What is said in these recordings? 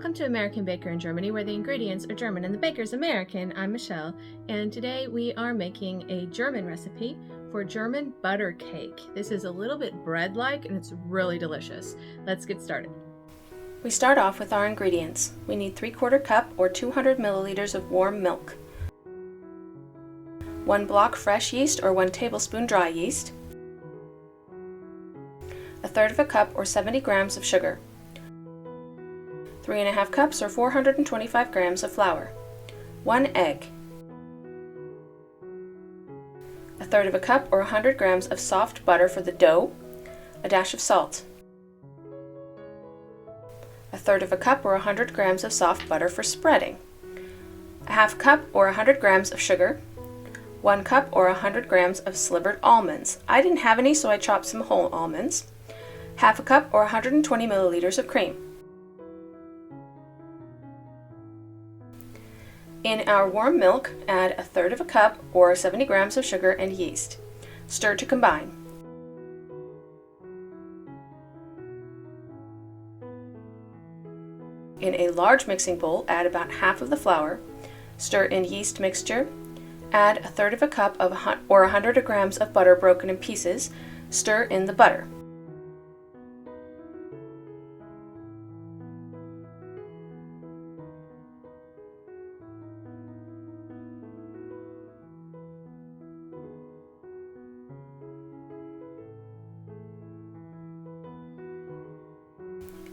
Welcome to American Baker in Germany, where the ingredients are German and the baker's American. I'm Michelle, and today we are making a German recipe for German butter cake. This is a little bit bread-like and it's really delicious. Let's get started. We start off with our ingredients. We need 3/4 cup or 200 milliliters of warm milk, 1 block fresh yeast or 1 tablespoon dry yeast, 1/3 cup or 70 grams of sugar, 3½ cups or 425 grams of flour, 1 egg, 1/3 cup or 100 grams of soft butter for the dough, a dash of salt, 1/3 cup or 100 grams of soft butter for spreading, 1/2 cup or 100 grams of sugar, 1 cup or 100 grams of slivered almonds. I didn't have any, so I chopped some whole almonds, 1/2 cup or 120 milliliters of cream. In our warm milk, add 1/3 cup or 70 grams of sugar and yeast. Stir to combine. In a large mixing bowl, add about half of the flour. Stir in yeast mixture. Add 1/3 cup or 100 grams of butter broken in pieces. Stir in the butter.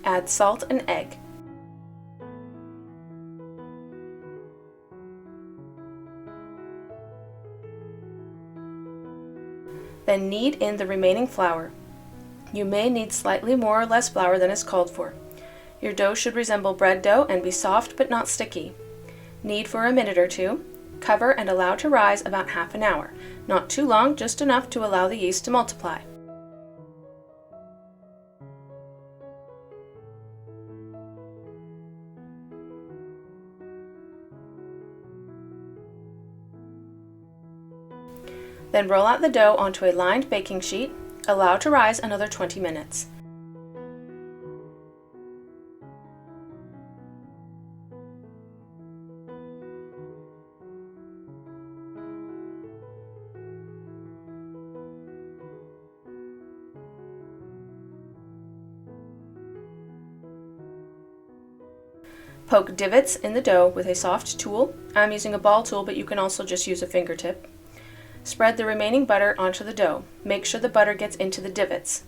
Add salt and egg. Then knead in the remaining flour. You may need slightly more or less flour than is called for. Your dough should resemble bread dough and be soft but not sticky. Knead for a minute or two. Cover and allow to rise about half an hour. Not too long, just enough to allow the yeast to multiply. Then roll out the dough onto a lined baking sheet. Allow to rise another 20 minutes. Poke divets in the dough with a soft tool. I'm using a ball tool, but you can also just use a fingertip. Spread the remaining butter onto the dough. Make sure the butter gets into the divets.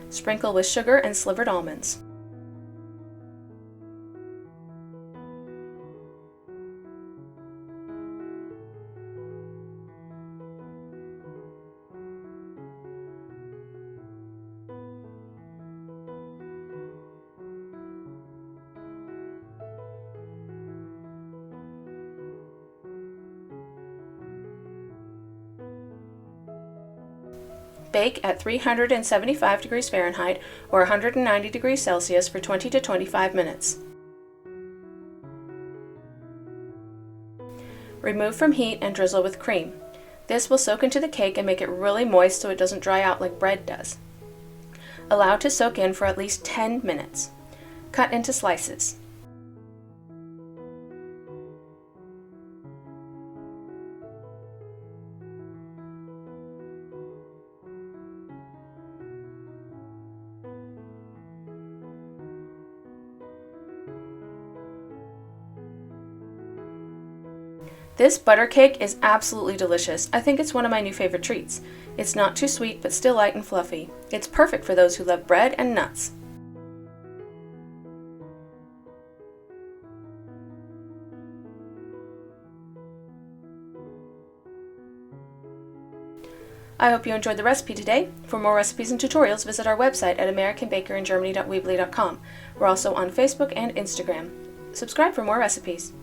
Sprinkle with sugar and slivered almonds. Bake at 375 degrees Fahrenheit or 190 degrees Celsius for 20 to 25 minutes. Remove from heat and drizzle with cream. This will soak into the cake and make it really moist so it doesn't dry out like bread does. Allow to soak in for at least 10 minutes. Cut into slices. This butter cake is absolutely delicious. I think it's one of my new favorite treats. It's not too sweet, but still light and fluffy. It's perfect for those who love bread and nuts. I hope you enjoyed the recipe today. For more recipes and tutorials, visit our website at americanbakerin germany.weebly.com. We're also on Facebook and Instagram. Subscribe for more recipes.